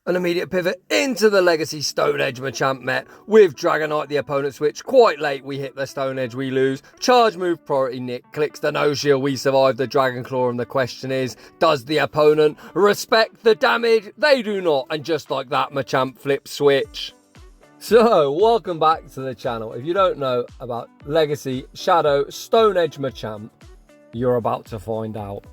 An immediate pivot into the Legacy Stone Edge Machamp met with Dragonite. The opponent switch quite late. We hit the Stone Edge, we lose. Charge move priority. Nick clicks the no shield. We survive the Dragon Claw, and the question is, does the opponent respect the damage? They do not, and just like that, Machamp flips switch. So, welcome back to the channel. If you don't know about Legacy Shadow Stone Edge Machamp, you're about to find out.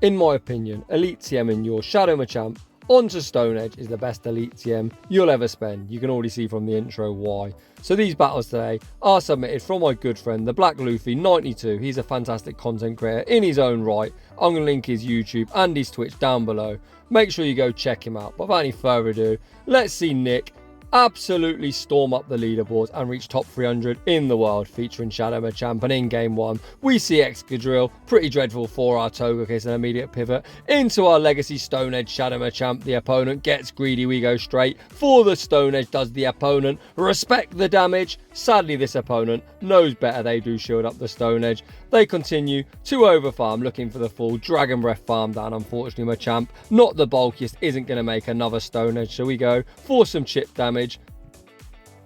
In my opinion, Elite TMing your Shadow Machamp onto Stone Edge is the best Elite TM you'll ever spend. You can already see from the intro why. So these battles today are submitted from my good friend, theblackluffy92. He's a fantastic content creator in his own right. I'm going to link his YouTube and his Twitch down below. Make sure you go check him out. But without any further ado, let's see Nick absolutely storm up the leaderboards and reach top 300 in the world, featuring Shadow Machamp. And in game one, we see Excadrill, pretty dreadful for our Togekiss, an immediate pivot into our Legacy Stone Edge Shadow Machamp. The opponent gets greedy, we go straight for the Stone Edge. Does the opponent respect the damage? Sadly, this opponent knows better. They do shield up the Stone Edge. They continue to overfarm, looking for the full Dragon Breath farm down. Unfortunately, Machamp, not the bulkiest, isn't going to make another Stone Edge, so we go for some chip damage.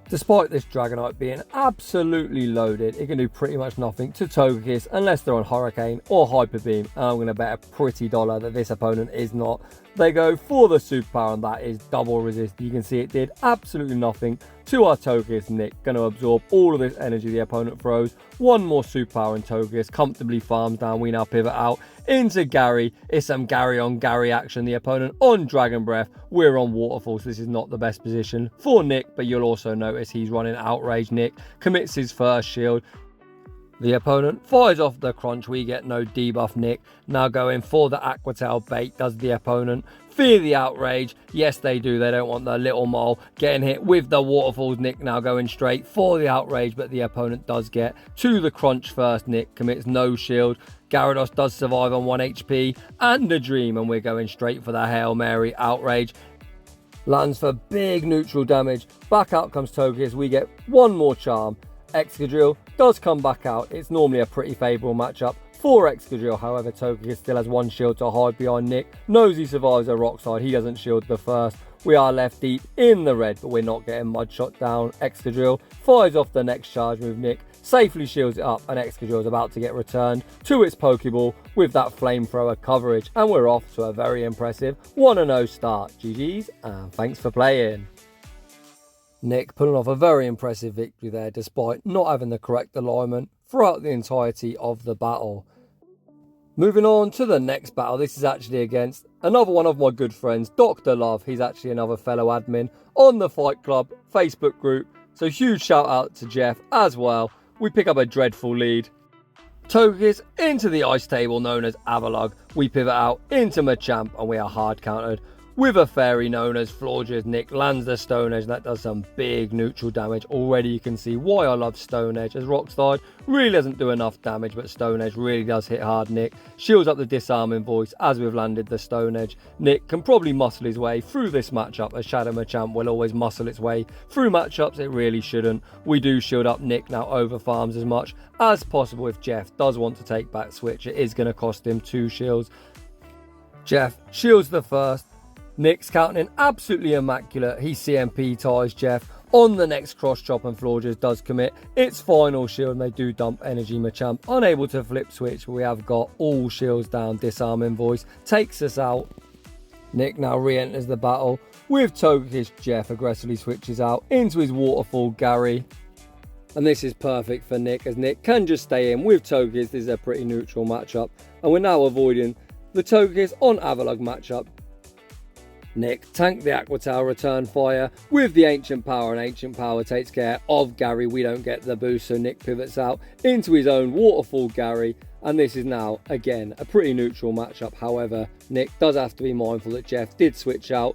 Despite this Dragonite being absolutely loaded, it can do pretty much nothing to Togekiss unless they're on Hurricane or Hyper Beam, and I'm going to bet a pretty dollar that this opponent is not. They go for the superpower, and that is double resist. You can see it did absolutely nothing to our Togekiss. Nick going to absorb all of this energy the opponent throws. One more superpower, and Togekiss comfortably farms down. We now pivot out into Gary. It's some Gary on Gary action. The opponent on Dragon Breath. We're on Waterfall, so this is not the best position for Nick, but you'll also notice he's running Outrage. Nick commits his first shield. The opponent fires off the crunch. We get no debuff. Nick now going for the Aqua Tail bait. Does the opponent fear the Outrage? Yes, they do. They don't want the little mole getting hit with the waterfalls. Nick now going straight for the Outrage, but the opponent does get to the crunch first. Nick commits no shield. Gyarados does survive on 1 HP and a Dream, and we're going straight for the Hail Mary. Outrage lands for big neutral damage. Back out comes Togekiss. We get one more charm. Excadrill does come back out. It's normally a pretty favourable matchup for Excadrill. However, Togekiss still has one shield to hide behind. Nick knows he survives a rock slide. He doesn't shield the first. We are left deep in the red, but we're not getting mud shot down. Excadrill fires off the next charge move. Nick safely shields it up, and Excadrill is about to get returned to its Pokeball with that flamethrower coverage. And we're off to a very impressive 1-0 start. GG's, and thanks for playing. Nick pulling off a very impressive victory there, despite not having the correct alignment throughout the entirety of the battle. Moving on to the next battle. This is actually against another one of my good friends, Dr. Love. He's actually another fellow admin on the Fight Club Facebook group. So huge shout out to Jeff as well. We pick up a dreadful lead. Togekiss into the ice table known as Avalugg. We pivot out into Machamp, and we are hard countered with a fairy known as Florges. Nick lands the Stone Edge, and that does some big neutral damage. Already you can see why I love Stone Edge, as Rock Slide really doesn't do enough damage, but Stone Edge really does hit hard. Nick shields up the disarming voice as we've landed the Stone Edge. Nick can probably muscle his way through this matchup, as Shadow Machamp will always muscle its way through matchups. It really shouldn't. We do shield up. Nick now over farms as much as possible. If Jeff does want to take back switch, it is going to cost him 2 shields. Jeff shields the first. Nick's counting absolutely immaculate. He CMP ties Jeff on the next cross chop, and Florges does commit its final shield, and they do dump energy. Machamp unable to flip switch, but we have got all shields down. Disarming voice takes us out. Nick now re-enters the battle with Togekiss. Jeff aggressively switches out into his Waterfall Gary, and this is perfect for Nick, as Nick can just stay in with Togekiss. This is a pretty neutral matchup, and we're now avoiding the Togekiss on Avalugg matchup. Nick tanked the Aqua Tail return fire with the Ancient Power, and Ancient Power takes care of Gary. We don't get the boost, so Nick pivots out into his own Waterfall Gary, and this is now, again, a pretty neutral matchup. However, Nick does have to be mindful that Jeff did switch out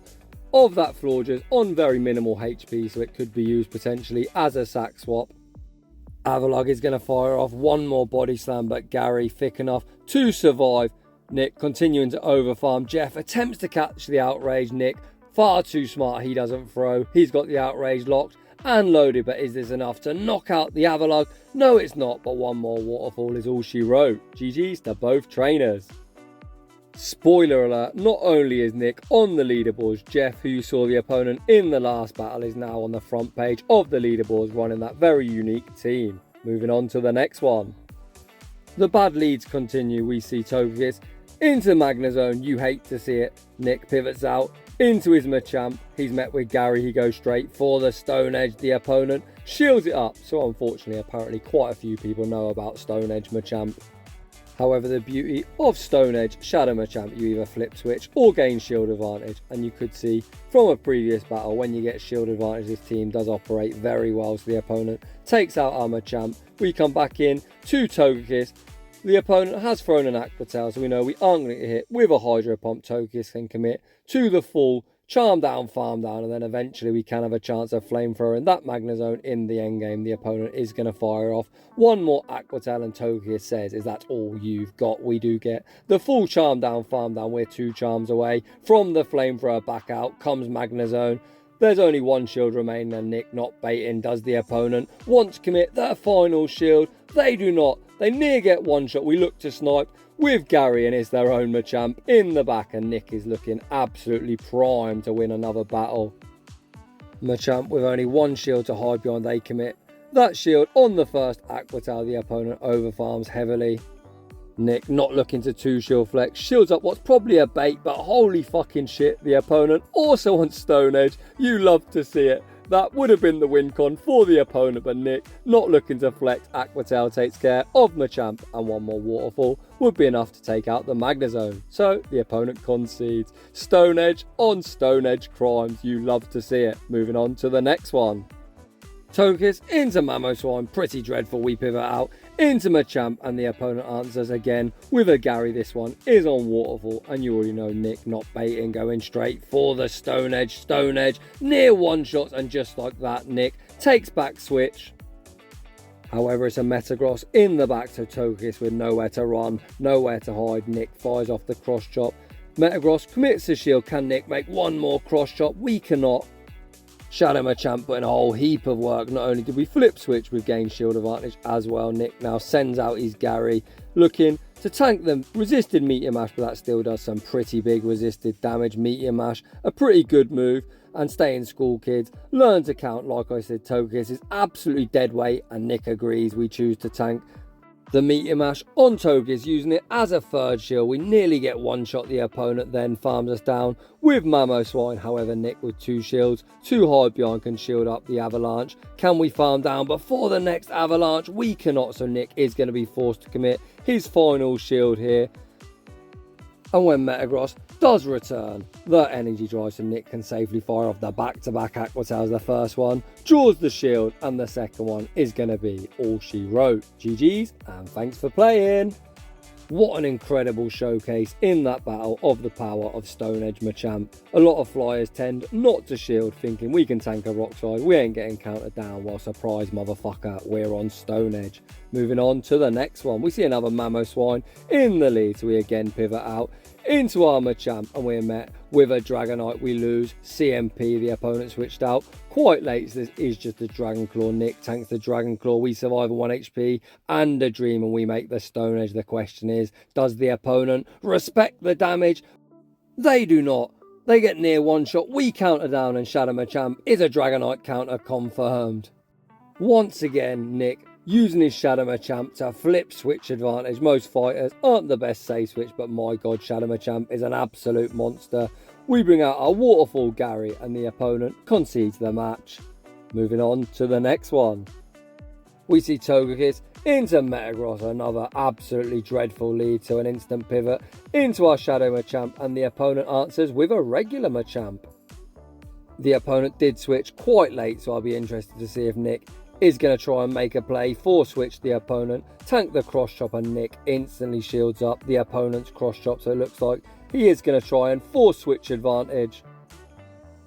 of that Florges on very minimal HP, so it could be used potentially as a sack swap. Avalugg is going to fire off one more body slam, but Gary thick enough to survive. Nick continuing to overfarm. Jeff attempts to catch the Outrage. Nick far too smart. He doesn't throw. He's got the Outrage locked and loaded, but is this enough to knock out the Avalugg? No, it's not, but one more Waterfall is all she wrote. GG's to both trainers. Spoiler alert, not only is Nick on the leaderboards, Jeff, who you saw the opponent in the last battle, is now on the front page of the leaderboards running that very unique team. Moving on to the next one. The bad leads continue. We see Togikiss into Magnezone. You hate to see it. Nick pivots out into his Machamp. He's met with Gary. He goes straight for the Stone Edge. The opponent shields it up. So unfortunately, apparently quite a few people know about Stone Edge Machamp. However, the beauty of Stone Edge Shadow Machamp, you either flip switch or gain shield advantage. And you could see from a previous battle, when you get shield advantage, this team does operate very well. So the opponent takes out our Machamp. We come back in to Togikiss. The opponent has thrown an Aqua Tail, so we know we aren't going to get hit with a Hydro Pump. Togikiss can commit to the full Charm Down, Farm Down, and then eventually we can have a chance of Flamethrowing that Magnezone in the end game. The opponent is going to fire off one more Aqua Tail, and Togikiss says, "Is that all you've got?" We do get the full Charm Down, Farm Down. We're 2 charms away from the Flamethrower. Back out comes Magnezone. There's only 1 shield remaining, and Nick, not baiting, does the opponent want to commit their final shield? They do not. They near get 1 shot. We look to snipe with Gary, and it's their own Machamp in the back, and Nick is looking absolutely primed to win another battle. Machamp with only 1 shield to hide behind. They commit that shield on the first Aqua Tail. The opponent overfarms heavily. Nick, not looking to 2 shield flex, shields up what's probably a bait, but holy fucking shit, the opponent also wants Stone Edge. You love to see it. That would have been the win con for the opponent, but Nick, not looking to flex, Aqua Tail takes care of Machamp, and 1 more Waterfall would be enough to take out the Magnezone. So the opponent concedes. Stone Edge on Stone Edge crimes. You love to see it. Moving on to the next one. Togikiss into Mamoswine, pretty dreadful. We pivot out into Machamp, and the opponent answers again with a Gary. This one is on Waterfall, and you already know Nick, not baiting, going straight for the Stone Edge. Stone Edge near 1 shots, and just like that, Nick takes back switch. However, it's a Metagross in the back, so Togikiss with nowhere to run, nowhere to hide. Nick fires off the cross chop. Metagross commits the shield. Can Nick make 1 more cross chop? We cannot. Shadow Machamp put in a whole heap of work. Not only did we flip switch, we've gained shield advantage as well. Nick now sends out his Gary, looking to tank the resisted Meteor Mash, but that still does some pretty big resisted damage. Meteor Mash, a pretty good move. And stay in school, kids. Learn to count. Like I said, Togikiss is absolutely dead weight, and Nick agrees. We choose to tank the Meteor Mash on Togikiss, using it as a 3rd shield. We nearly get 1 shot. The opponent then farms us down with Mamoswine. However, Nick with 2 shields, 2 hide behind, can shield up the Avalanche. Can we farm down before the next Avalanche? We cannot, so Nick is going to be forced to commit his final shield here. And when Metagross does return, the energy drive, so Nick can safely fire off the back-to-back Aqua Tails. The first one draws the shield, and the second one is going to be all she wrote. GG's, and thanks for playing. What an incredible showcase in that battle of the power of Stone Edge Machamp. A lot of flyers tend not to shield, thinking we can tank a rock slide, we ain't getting countered down. Well, surprise motherfucker, we're on Stone Edge. Moving on to the next one, we see another Mamoswine in the lead, so we again pivot out into our Machamp, and we're met with a Dragonite. We lose CMP, the opponent switched out quite late, so this is just a Dragon Claw. Nick tanks the Dragon Claw, we survive a 1 HP and a Dream, and we make the Stone Edge. The question is, does the opponent respect the damage? They do not. They get near 1 shot, we counter down, and Shadow Machamp is a Dragonite counter confirmed. Once again, Nick using his Shadow Machamp to flip switch advantage. Most fighters aren't the best safe switch, but my god, Shadow Machamp is an absolute monster. We bring out our Waterfall Gary, and the opponent concedes the match. Moving on to the next one. We see Togikiss into Metagross, another absolutely dreadful lead, to an instant pivot into our Shadow Machamp, and the opponent answers with a regular Machamp. The opponent did switch quite late, so I'll be interested to see if Nick is going to try and make a play for switch. The opponent tank the cross chop, and Nick instantly shields up the opponent's cross chop, so it looks like he is going to try and force switch advantage.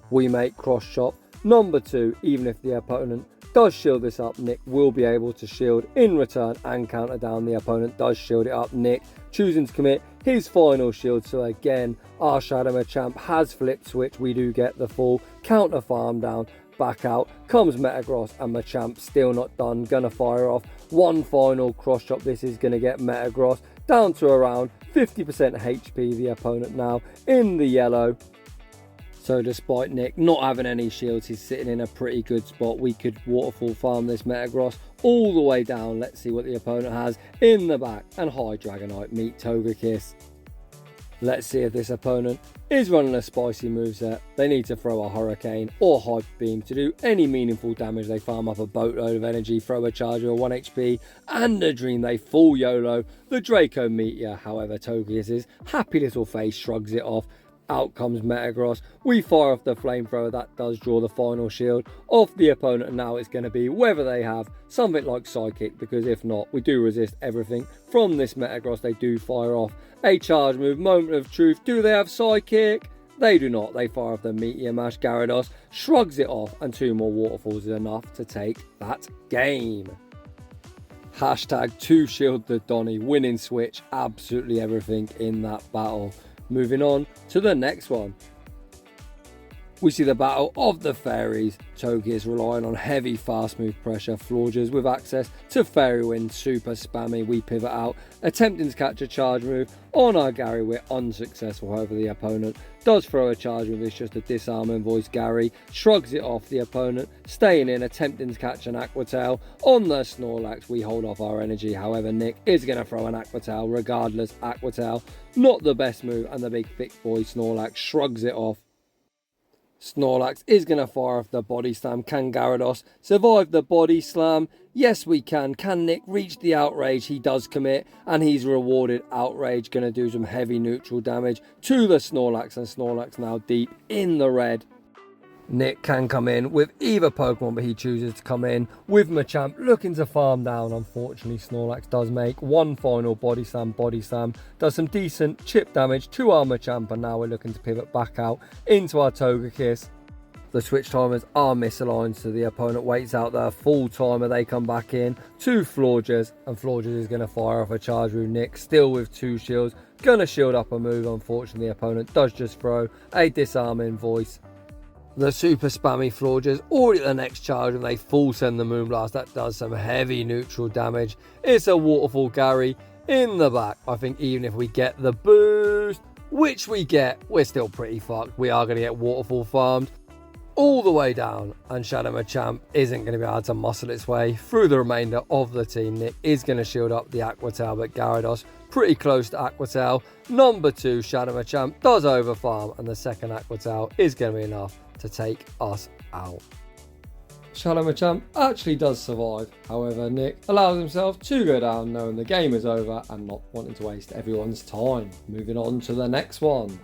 We make cross chop number 2, even if the opponent does shield this up, Nick will be able to shield in return and counter down. The opponent does shield it up. Nick choosing to commit his final shield. So again, our Shadow Machamp has flipped switch. We do get the full counter farm down. Back out comes Metagross and Machamp still not done. Gonna fire off one final cross chop. This is gonna get Metagross down to around 50% HP. The opponent now in the yellow. So despite Nick not having any shields, he's sitting in a pretty good spot. We could waterfall farm this Metagross all the way down. Let's see what the opponent has in the back. And hi Dragonite, meet Togekiss. Let's see if this opponent is running a spicy moveset. They need to throw a Hurricane or Hyper Beam to do any meaningful damage. They farm up a boatload of energy, throw a Charger or 1 HP, and a Dream. They full YOLO the Draco Meteor. However, Togekiss's happy little face shrugs it off. Out comes Metagross. We fire off the flamethrower. That does draw the final shield off the opponent. And now it's going to be whether they have something like Psychic, because if not, we do resist everything from this Metagross. They do fire off a charge move. Moment of truth. Do they have Psychic? They do not. They fire off the Meteor Mash. Gyarados shrugs it off, and 2 more waterfalls is enough to take that game. Hashtag 2 shield the Donny. Winning switch. Absolutely everything in that battle. Moving on to the next one. We see the battle of the fairies. Togekiss relying on heavy fast move pressure. Florges with access to Fairy Wind. Super spammy. We pivot out, attempting to catch a charge move on our Gary. We're unsuccessful. However, the opponent does throw a charge move. It's just a disarming voice. Gary shrugs it off. The opponent staying in, attempting to catch an Aqua Tail on the Snorlax. We hold off our energy. However, Nick is going to throw an Aqua Tail regardless. Aqua Tail, not the best move, and the big thick boy Snorlax shrugs it off. Snorlax is going to fire off the body slam. Can Gyarados survive the body slam? Yes, we can. Can Nick reach the outrage? He does commit, and he's rewarded outrage. Going to do some heavy neutral damage to the Snorlax, and Snorlax now deep in the red. Nick can come in with either Pokemon, but he chooses to come in with Machamp, looking to farm down. Unfortunately, Snorlax does make one final body slam. Does some decent chip damage to our Machamp, and now we're looking to pivot back out into our Togekiss. The switch timers are misaligned, so the opponent waits out their full timer. They come back in to Florges, and Florges is going to fire off a charge move. Nick still with 2 shields, going to shield up a move. Unfortunately, the opponent does just throw a disarming voice. The super spammy Florges already at the next charge, and they full send the Moonblast. That does some heavy neutral damage. It's a waterfall Gary in the back. I think even if we get the boost, which we get, we're still pretty fucked. We are going to get waterfall farmed all the way down, and Shadow Machamp isn't going to be able to muscle its way through the remainder of the team. Nick is going to shield up the Aqua Tail, but Gyarados pretty close to Aqua Tail. Number 2, Shadow Machamp does overfarm, and the second Aqua Tail is going to be enough to take us out. Shadow Machamp actually does survive. However, Nick allows himself to go down knowing the game is over and not wanting to waste everyone's time. Moving on to the next one.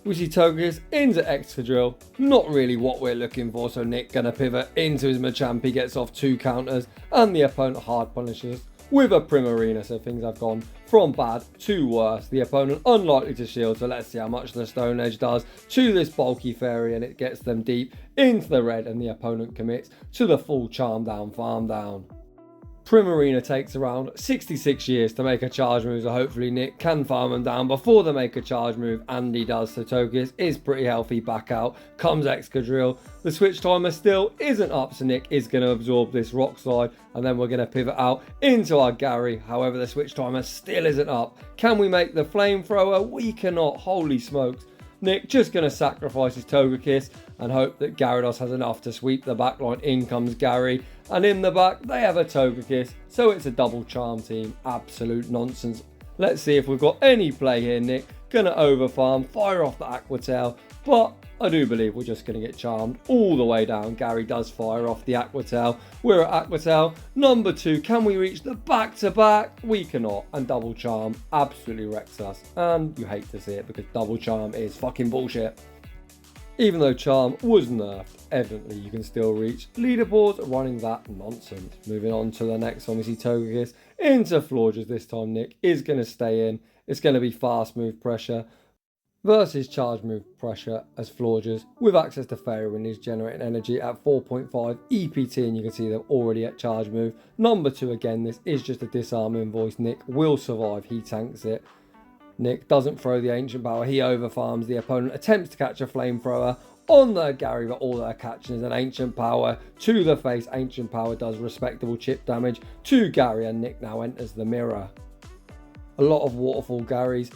We see Togekiss into Excadrill. Not really what we're looking for, so Nick gonna pivot into his Machamp. He gets off 2 counters, and the opponent hard punishes with a Primarina, so things have gone from bad to worse. The opponent unlikely to shield, so let's see how much the Stone Edge does to this bulky fairy, and it gets them deep into the red, and the opponent commits to the full Charm Down, Farm Down. Primarina takes around 66 years to make a charge move, so hopefully Nick can farm them down before they make a charge move, and he does. So Togekiss is pretty healthy. Back out comes Excadrill. The switch timer still isn't up, so Nick is going to absorb this Rock Slide, and then we're going to pivot out into our Gary. However, the switch timer still isn't up. Can we make the Flamethrower? We cannot. Holy smokes. Nick just going to sacrifice his Togekiss and hope that Gyarados has enough to sweep the backline. In comes Gary, and in the back they have a Togekiss, so it's a double charm team. Absolute nonsense. Let's see if we've got any play here. Nick going to overfarm, fire off the Aqua Tail, but I do believe we're just going to get charmed all the way down. Gary does fire off the Aqua Tail. We're at Aqua Tail number 2. Can we reach the back-to-back? We cannot. And double charm absolutely wrecks us. And you hate to see it because double charm is fucking bullshit. Even though charm was nerfed, evidently you can still reach leaderboards running that nonsense. Moving on to the next one, we see Togekiss into Florges. This time Nick is going to stay in. It's going to be fast move pressure. versus charge move pressure as Florges with access to Fairy Wind is generating energy at 4.5 EPT, and you can see they're already at charge move. Number 2, again, this is just a disarming voice. Nick will survive, he tanks it. Nick doesn't throw the ancient power, he overfarms. The opponent attempts to catch a flamethrower on the Gary, but all they're catching is an ancient power to the face. Ancient power does respectable chip damage to Gary, and Nick now enters the mirror. A lot of waterfall Garys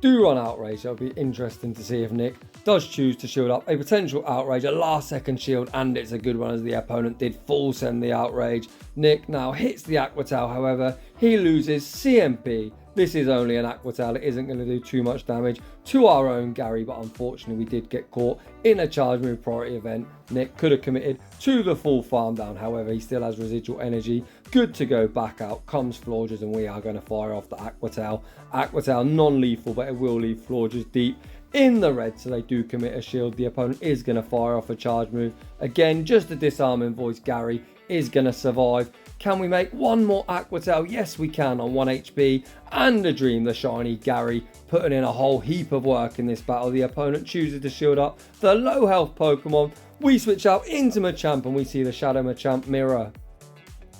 do run outrage, so it'll be interesting to see if Nick does choose to shield up a potential outrage, a last second shield, and it's a good one as the opponent did full send the outrage. Nick now hits the Aqua Tail, however he loses CMP. This is only an Aqua Tail, it isn't going to do too much damage to our own Gary, but unfortunately we did get caught in a charge move priority event. Nick could have committed to the full farm down, however he still has residual energy, good to go. Back out comes Florges, and we are going to fire off the Aqua Tail. Aqua Tail non-lethal, but it will leave Florges deep in the red, so they do commit a shield. The opponent is going to fire off a charge move. Again, just a disarming voice. Gary is going to survive. Can we make one more Aqua Tail? Yes, we can on 1 HP. And a dream, the shiny Gary putting in a whole heap of work in this battle. The opponent chooses to shield up the low health Pokemon. We switch out into Machamp, and we see the Shadow Machamp mirror.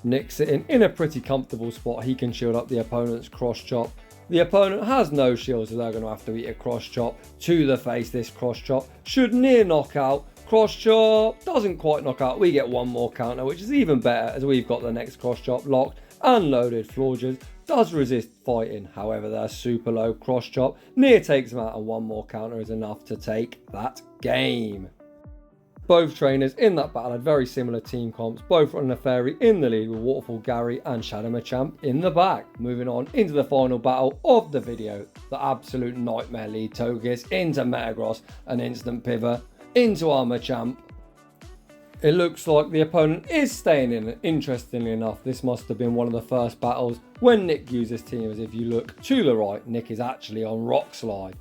Nick sitting in a pretty comfortable spot. He can shield up the opponent's cross chop. The opponent has no shield, so they're going to have to eat a cross chop to the face. This cross chop should near knockout. Cross chop doesn't quite knock out. We get one more counter, which is even better as we've got the next cross chop locked and loaded. Florges does resist fighting, however they're super low. Cross chop near takes him out, and one more counter is enough to take that game. Both trainers in that battle had very similar team comps, both running a fairy in the lead with Waterfall Gary and Shadow Machamp in the back. Moving on into the final battle of the video, the absolute nightmare lead Togikiss into Metagross, an instant pivot into our Machamp. It looks like the opponent is staying in. Interestingly enough, this must have been one of the first battles when Nick used his team, as if you look to the right, Nick is actually on Rock Slide.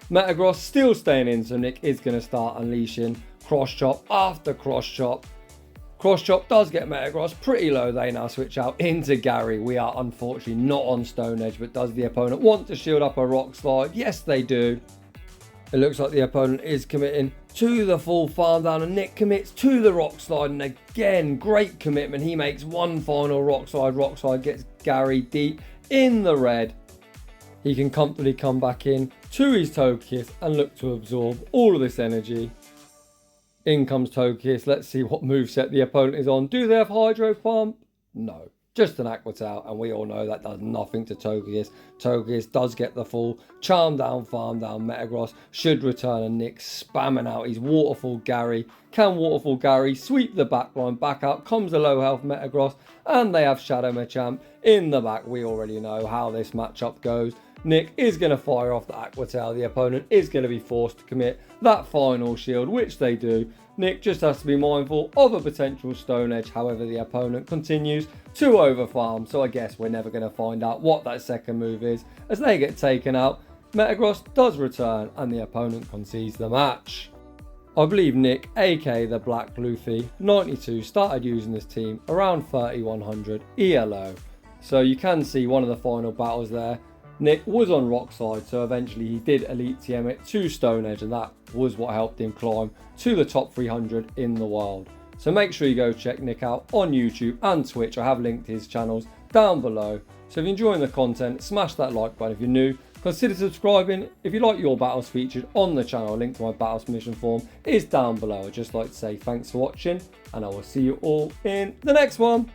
Metagross still staying in, so Nick is going to start unleashing cross chop after cross chop. Cross chop does get Metagross pretty low. They now switch out into Gary. We are unfortunately not on Stone Edge, but does the opponent want to shield up a Rock Slide? Yes, they do. It looks like the opponent is committing to the full farm down, and Nick commits to the Rock Slide, and again, great commitment. He makes one final Rock Slide. Rock Slide gets Gary deep in the red. He can comfortably come back in to his Togekiss and look to absorb all of this energy. In comes Togekiss. Let's see what moveset the opponent is on. Do they have Hydro Pump? No. Just an Aqua Tail, and we all know that does nothing to Togekiss. Togekiss does get the full Charm Down, Farm Down. Metagross should return, and Nick spamming out his Waterfall Gary. Can Waterfall Gary sweep the back line? Back out comes the low health Metagross, and they have Shadow Machamp in the back. We already know how this matchup goes. Nick is going to fire off the Aqua Tail. The opponent is going to be forced to commit that final shield, which they do. Nick just has to be mindful of a potential Stone Edge. However, the opponent continues to overfarm, so I guess we're never going to find out what that second move is as they get taken out. Metagross does return, and the opponent concedes the match. I believe Nick, aka the theblackluffy92, started using this team around 3100 ELO. So you can see one of the final battles there. Nick was on Rock Slide, so eventually he did Elite TM it to Stone Edge, and that was what helped him climb to the top 300 in the world. So make sure you go check Nick out on YouTube and Twitch. I have linked his channels down below. So if you're enjoying the content, smash that like button. If you're new, consider subscribing. If you like your battles featured on the channel, a link to my battle submission form is down below. I'd just like to say thanks for watching, and I will see you all in the next one.